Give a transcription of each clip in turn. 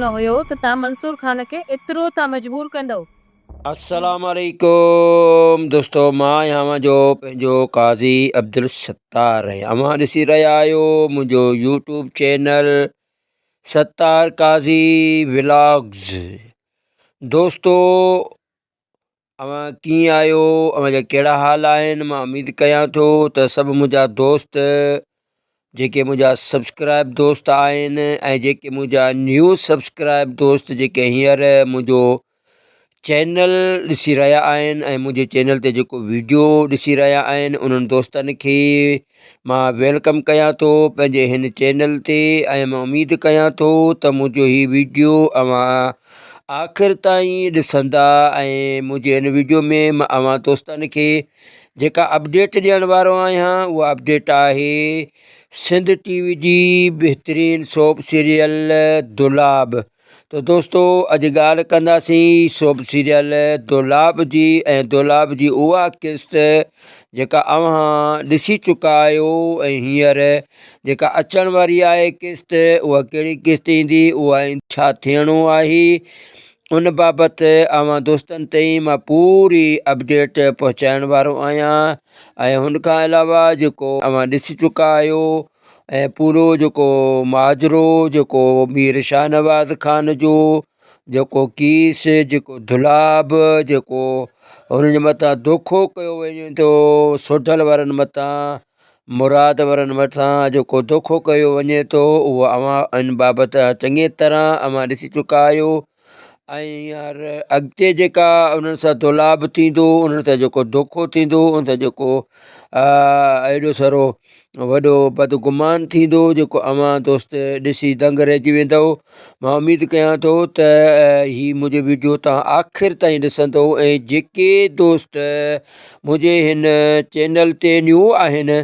न हुयो त तव्हां मंसूर ख़ान खे एतिरो था मजबूर कंदव। अस्सलाम वालेकुम दोस्तों, मां यहाँ जो पंहिंजो काज़ी अब्दुल सत्तार अमां ॾिसी रहिया आहियो मुंहिंजो यूट्यूब चैनल सत्तार काज़ी व्लॉग्स। दोस्तों, अवां कीअं आहियो? अवां जा कहिड़ा हाल आहिनि? मां उमेद कयां थो त सभु मुंहिंजा दोस्त जेके मुंहिंजा सब्सक्राइब दोस्त आहिनि ऐं जेके मुंहिंजा न्यू सब्सक्राइब दोस्त जेके हींअर मुंहिंजो चैनल ॾिसी रहिया आहिनि ऐं मुंहिंजे चैनल ते जेको वीडियो ॾिसी रहिया आहिनि उन्हनि दोस्तनि खे मां वेलकम कयां थो पंहिंजे हिन चैनल ते। ऐं मां उमेद कयां थो त मुंहिंजो हीउ वीडियो अवां आख़िर ताईं ॾिसंदा ऐं मुंहिंजे हिन वीडियो में मां अवां दोस्तनि खे जेका अपडेट ॾियण वारो आहियां उहा अपडेट आहे सिंध टीवी जी बहितरीन सोप सीरियल दुलाब। तो दोस्तों, अॼु ॻाल्हि कंदासीं सोप सीरियल दुलाब जी ऐं दुलाब जी उहा किस्त जेका अव्हां ॾिसी चुका आहियो ऐं हींअर जेका अचण वारी आहे किस्त, उहा कहिड़ी किस्त ईंदी, उहा छा थियणो आहे, उन बाबति अव्हां दोस्तनि ताईं मां पूरी अपडेट पहुचाइण वारो आहियां। ऐं हुन खां अलावा जेको अव्हां ॾिसी चुका आहियो ऐं पूरो जेको माजरो जेको मीर शाहनवाज़ ख़ान जो जेको कीस जेको दुलाब जेको हुनजे मथां दोखो कयो वञे थो, सोढल वारनि मथां मुराद वारनि मथां जेको दोखो कयो वञे थो, उहो अव्हां इन बाबति चङी तरह अव्हां ॾिसी चुका आहियो। ऐं यार अॻिते जेका उन्हनि सां दुलाब थींदो, उन्हनि सां जेको दोखो थींदो, उन सां जेको एॾो सारो वॾो बदगुमान थींदो जेको अव्हां दोस्त ॾिसी दंग रहिजी वेंदव। मां उमेद कयां थो त हीअ मुंहिंजो वीडियो तव्हां आख़िर ताईं ॾिसंदो ऐं जेके दोस्त मुंहिंजे हिन चैनल ते न्यू आहिनि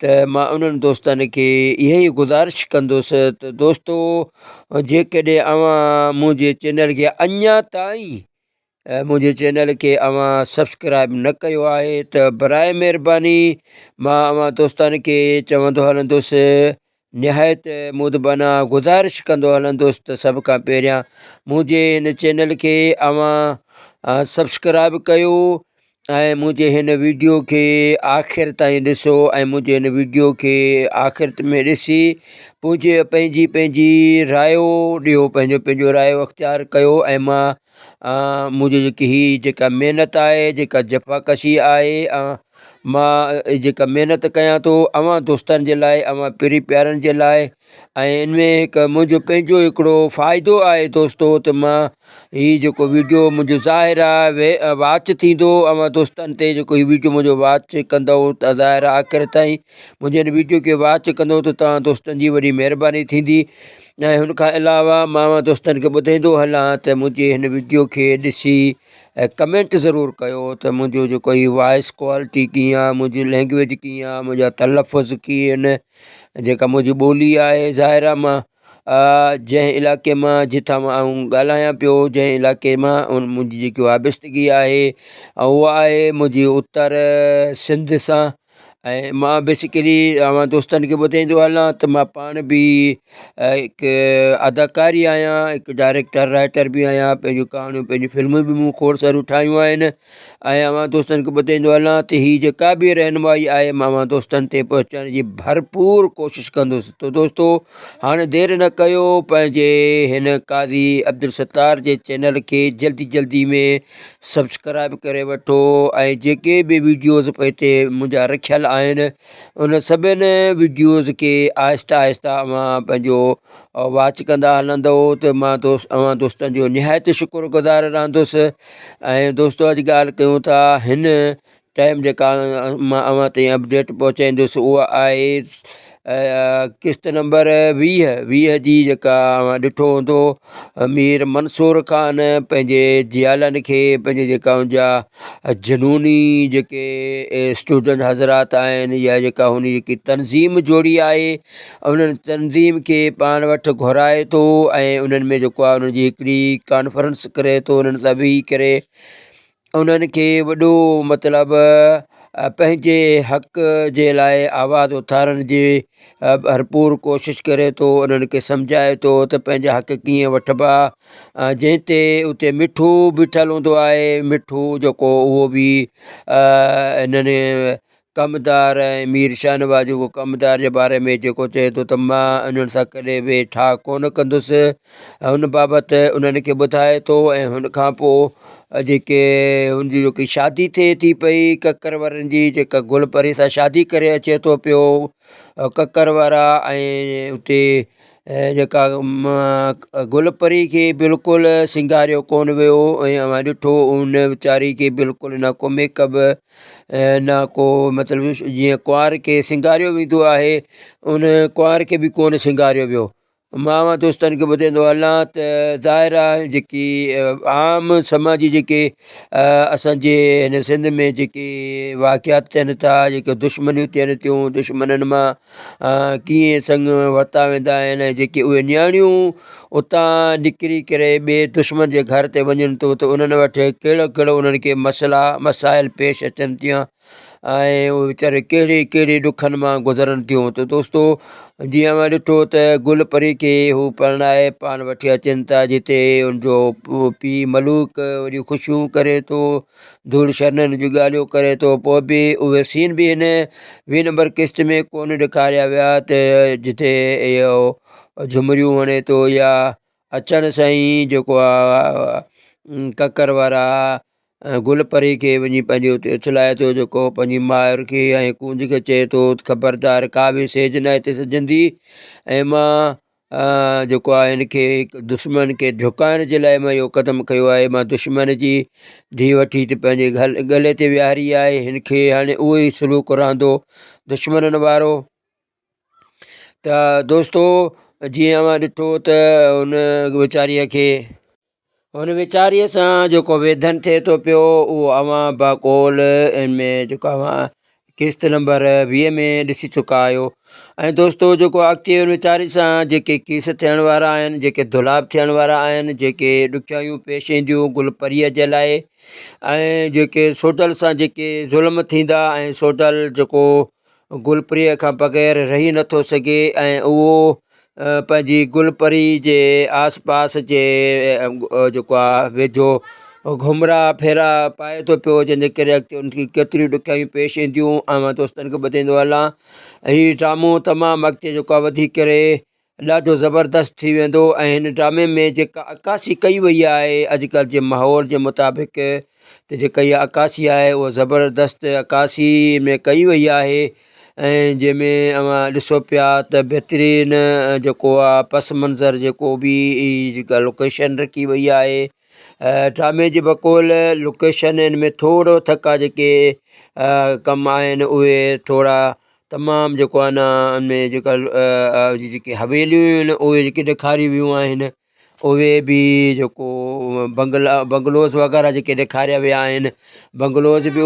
त मां उन्हनि दोस्तनि खे इहा ई गुज़ारिश कंदुसि त दोस्तों, जेकॾहिं अव्हां मुंहिंजे चैनल खे अञा ताईं मुंहिंजे चैनल खे अव्हां सब्सक्राइब न कयो आहे त बराए महिरबानी मां अव्हां दोस्तनि खे चवंदो हलंदुसि, निहायत मुदबाना गुज़ारिश कंदो हलंदुसि त सभ खां पहिरियां मुंहिंजे हिन चैनल खे अव्हां सब्सक्राइब कयो ऐं मुंहिंजे हिन वीडियो खे आख़िर ताईं ॾिसो ऐं मुंहिंजे हिन वीडियो खे आख़िर में ॾिसी पंहिंजी पंहिंजी रायो ॾियो, पंहिंजो पंहिंजो रायो अख़्तियार कयो। ऐं मां मुंहिंजी जेका महिनत आहे, जेका जफ़ाकशी आहे, मां जेका महिनत कयां थो अव्हां दोस्तनि जे लाइ, अव्हां पिरी प्यारनि जे लाइ, ऐं इनमें हिकु मुंहिंजो पंहिंजो हिकिड़ो फ़ाइदो आहे दोस्तो त मां हीअ जेको वीडियो मुंहिंजो ज़ाहिर आहे वाच थींदो अव्हां दोस्तनि ते, जेको हीअ वीडियो मुंहिंजो वाच कंदव त ज़ाहिर आहे आख़िर ताईं मुंहिंजे हिन वीडियो खे वाच कंदव त तव्हां दोस्तनि जी वॾी महिरबानी थींदी। ऐं हुन खां अलावा मां दोस्तनि खे ॿुधाईंदो हलां त मुंहिंजे हिन वीडियो खे ॾिसी ऐं कमेंट ज़रूरु कयो त मुंहिंजो जेको हीअ वॉइस क्वालिटी कीअं आहे, मुंहिंजी लैंग्वेज कीअं आहे, मुंहिंजा तलफ़ुज़ कीअं आहिनि, जेका मुंहिंजी ॿोली आहे। ज़ाहिर आहे मां जंहिं इलाइक़े मां जितां मां ॻाल्हायां पियो, जंहिं इलाइक़े मां मुंहिंजी जेकी वाबस्तगी आहे उहा आहे मुंहिंजी उत्तर सिंध सां। ऐं मां बेसिकली अव्हां दोस्तनि खे ॿुधाईंदो हलां त मां पाण बि हिकु अदाकारी आहियां, हिकु डायरेक्टर राइटर बि आहियां, पंहिंजूं कहाणियूं पंहिंजी फिल्मूं बि मूं खोड़ सारियूं ठाहियूं आहिनि। ऐं अव्हां दोस्तनि खे ॿुधाईंदो हलां त हीअ जेका बि रहनुमाई आहे मां अव्हां दोस्तनि ते पहुचाइण जी भरपूर कोशिशि कंदुसि। त दोस्तो, हाणे देरि न कयो, पंहिंजे हिन काज़ी अब्दुल सत्तार जे चैनल खे जल्दी जल्दी में सब्सक्राइब करे वठो ऐं जेके बि वीडियोज़ हिते मुंहिंजा रखियल आहिनि उन सभिनि वीडियोज़ खे आहिस्ता आहिस्ता अव्हां पंहिंजो वाच कंदा हलंदव त मां अव्हां दोस्तनि जो निहायत शुक्रगुज़ार रहंदुसि। ऐं दोस्तो, अॼु ॻाल्हि कयूं था हिन टाइम जेका मां अव्हां ताईं अपडेट पहुचाईंदुसि उहा आहे किस्त नंबर 20 जी, जेका ॾिठो हूंदो मीर मंसूर ख़ान पंहिंजे ज़ियालनि खे, पंहिंजे जेका हुनजा जनूनी जेके स्टूडेंट हज़रात आहिनि या जेका हुन जेकी तनज़ीम जोड़ी आहे, उन्हनि तनज़ीम खे पाण वटि घुराए थो ऐं उन्हनि में जेको आहे उन्हनि जी हिकिड़ी कॉन्फ्रेंस करे थो, उन्हनि सां वेही करे उन्हनि खे वॾो मतिलबु पंहिंजे हक़ जे लाइ आवाज़ु उथारण जी भरपूर कोशिशि करे थो, उन्हनि खे सम्झाए थो त पंहिंजा हक़ कीअं वठिबा। जंहिं ते उते मिठू बीठल हूंदो आहे, मिठू जेको उहो बि इन्हनि कमदार ऐं मीर शाहनवाज़ उहो कमदार जे बारे में जेको चए थो त मां उन्हनि सां कॾहिं बि ठा कोन कंदुसि, हुन बाबति उन्हनि खे ॿुधाए थो। ऐं हुन खां पोइ जेके हुनजी जेकी शादी थिए थी पई ककर वारनि जी, जेका गुलपरी सां शादी करे अचे थो पियो ककर वारा, ऐं उते जेका गुलपरी खे बिल्कुलु सिंगारियो कोन वियो। ऐं मां ॾिठो उन वीचारी खे बिल्कुलु न को मेकअप न को मतिलबु जीअं कुंवार खे सिंगारियो वेंदो आहे उन कुंवार खे बि कोन सिंगारियो वियो। मां दोस्तनि खे ॿुधाईंदो हलां त ज़ाहिर आहे जेकी आम समाजी जेके असांजे हिन सिंध में जेके वाक़ियात थियनि था, जेके दुश्मनियूं थियनि थियूं, दुश्मननि मां कीअं संग वरिता वेंदा आहिनि, ऐं जेके उहे नियाणियूं उतां निकिरी करे ॿिए दुश्मन जे घर ते वञनि थियूं त उन्हनि वटि कहिड़ो कहिड़ो उन्हनि खे मसाइल पेश अचनि थिया, ऐं उहे वीचारे कहिड़े कहिड़े ॾुखनि मां गुज़रनि थियूं। त दोस्तो जीअं मां ॾिठो त गुलपरी खे हू परणाए पाण वठी अचनि था, जिते उनजो पीउ मलूक वॾियूं ख़ुशियूं करे थो, धूड़ शरननि जूं ॻाल्हियूं करे थो। पोइ बि उहे सीन बि हिन 20 नंबर किस्त में कोन ॾेखारिया विया त जिते इहो झुमरियूं हणे थो या अचण सां ई जेको आहे ककर वारा गुलपरी खे वञी पंहिंजे उते उछलाए थो, जेको पंहिंजी माउ खे ऐं कूंज खे चए थो ख़बरदार का बि सेज न हिते सजंदी, ऐं मां जेको आहे हिनखे दुश्मन खे झुकाइण जे लाइ मां इहो क़दमु कयो आहे। मां दुश्मन जी धीउ वठी त पंहिंजे गले ते विहारी आहे, हिनखे हाणे उहो ई सलूक रहंदो दुश्मननि वारो। त दोस्तो जीअं मां ॾिठो त हुन वीचारीअ खे हुन वीचारीअ सां जेको वेधन थिए थो पियो उहो अवां बाकोल इनमें जेको अवां किस्त नंबर 20 में ॾिसी चुका आहियो। ऐं दोस्तो जेको अॻिते हुन वीचारी सां जेके केस थियण वारा आहिनि, जेके दुलाब थियण वारा आहिनि, जेके ॾुखियाइयूं पेश ईंदियूं गुलपरीअ जे लाइ, ऐं जेके सोडल सां जेके ज़ुल्म थींदा, ऐं सोडल जेको गुलपरीअ खां बग़ैर रही नथो सघे, ऐं उहो पंहिंजी गुलपरी जे आस पास जे जेको आहे वेझो घुमरा फेरा पाए थो पियो, जंहिंजे करे अॻिते उनखे केतिरियूं ॾुखियाइयूं पेश ईंदियूं। ऐं मां दोस्तनि खे ॿुधाईंदो हलां हीउ ड्रामो तमामु अॻिते जेको आहे वधी करे ॾाढो ज़बरदस्त थी वेंदो। ऐं हिन ड्रामे में जेका अकासी कई वई आहे अॼुकल्ह जे माहौल जे मुताबिक़, त जेका इहा अकासी आहे उहा ज़बरदस्त अकासी में कई वई आहे, ऐं जंहिंमें अवां ॾिसो पिया त बहितरीन जेको आहे पस मंज़र जेको बि जेका लोकेशन रखी वई आहे ड्रामे जी बकौल लोकेशन, हिन में थोरो थका जेके कम आहिनि उहे थोरा तमामु जेको आहे न उनमें जेका जेके हवेलियूं आहिनि उहे जेके ॾेखारी वियूं आहिनि, उहे बि जेको बंगलोज़ वग़ैरह जेके ॾेखारिया विया आहिनि, बंगलोज़ बि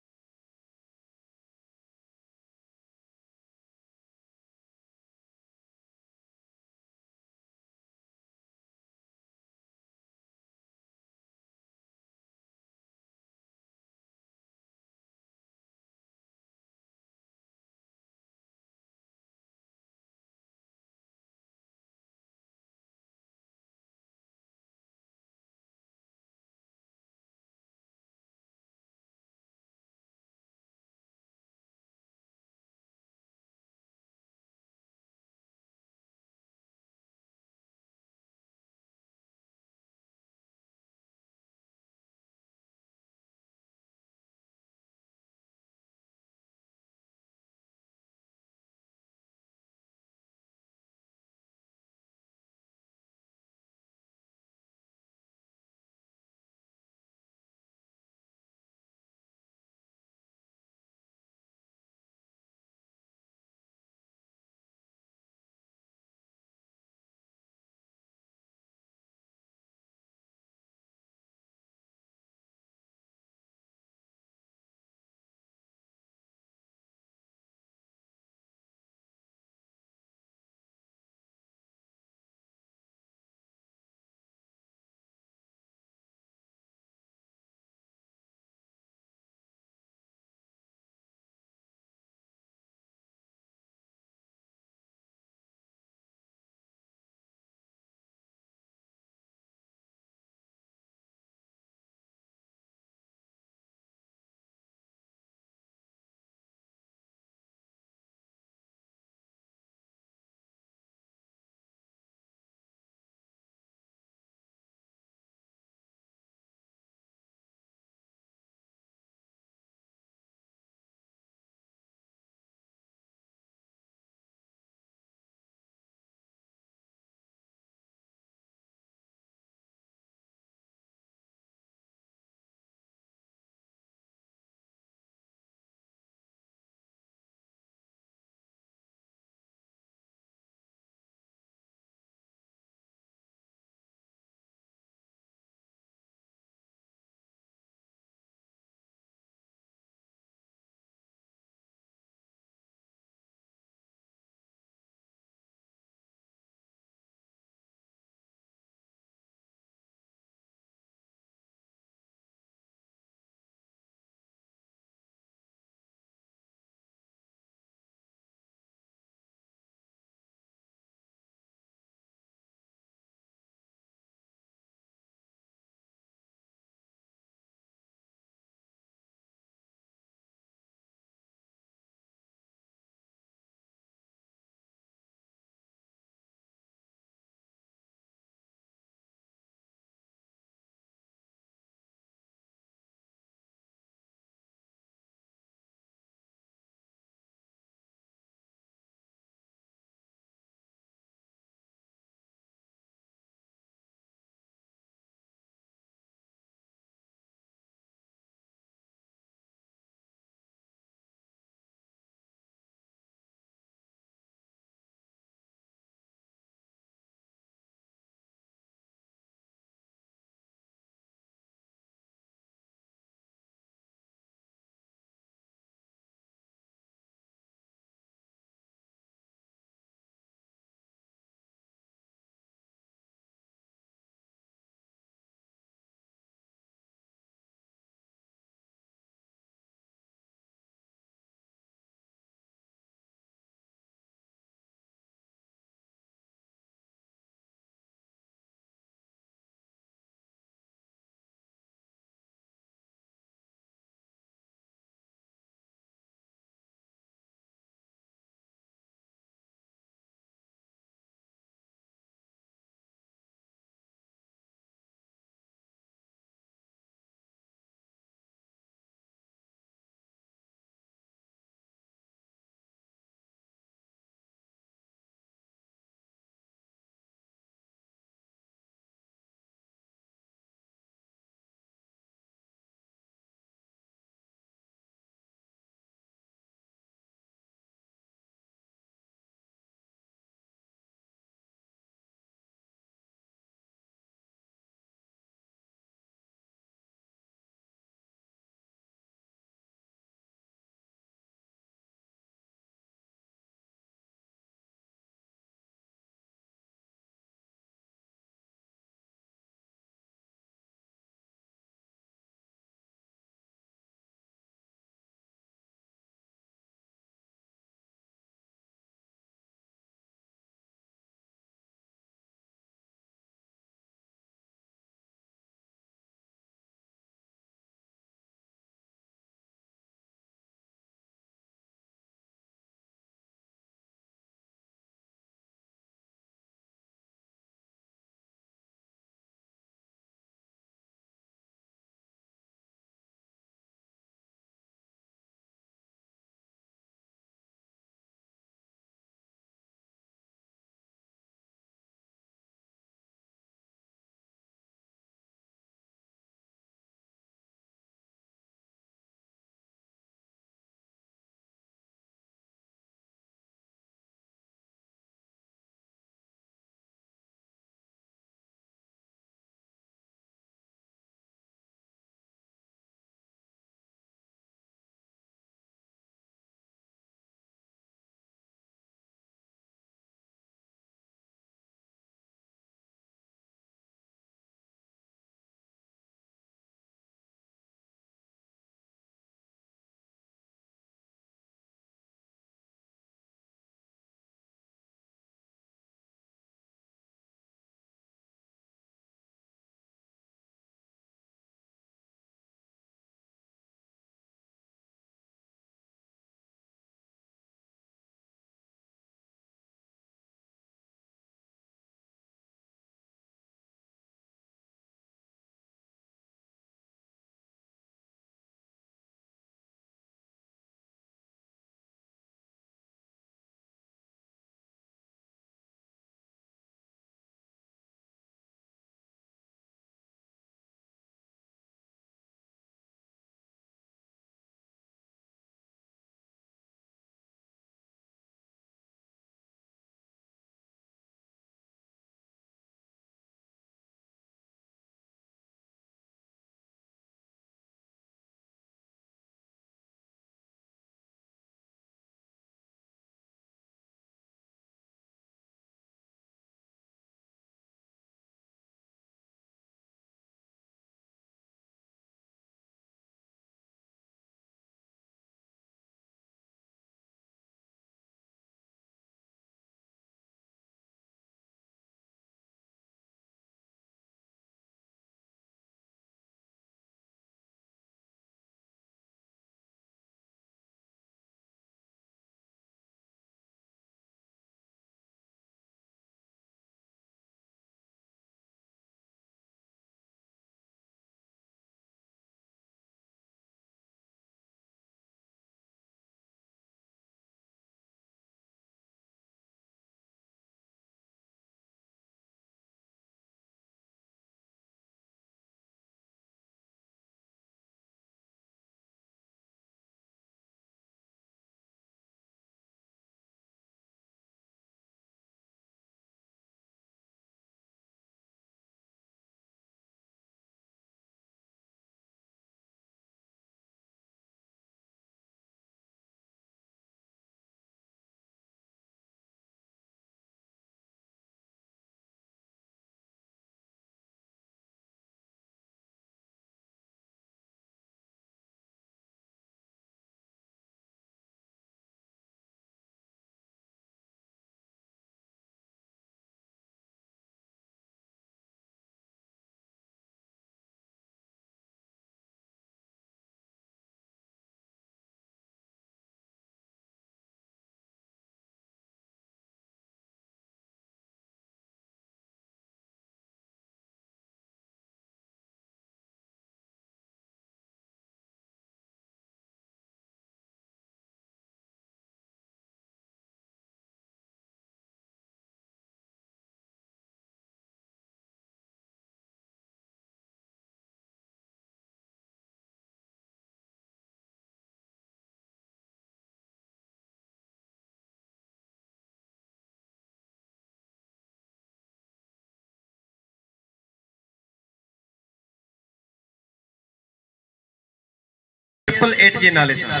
888 जे नाले सां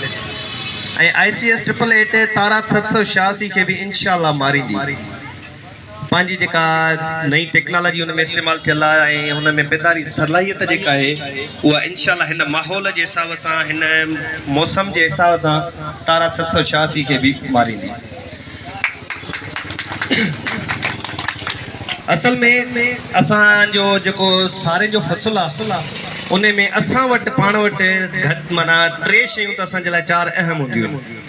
ऐं ICS 888 तारा 786 खे बि इंशाअल्लाह मारींदी पंहिंजी जेका नई टेक्नोलॉजी हुन में इस्तेमालु थियल आहे ऐं हुन में बेदारी सलाहियत जेका आहे उहा इंशाअल्लाह हिन माहौल जे हिसाब सां हिन मौसम जे हिसाब सां तारा 786 खे बि मारींदी। असल में असांजो जेको सारे जो फ़सुलु आहे उन में असां वटि पाण वटि घटि माना 3 शयूं त असांजे लाइ 4 अहम हूंदियूं आहिनि।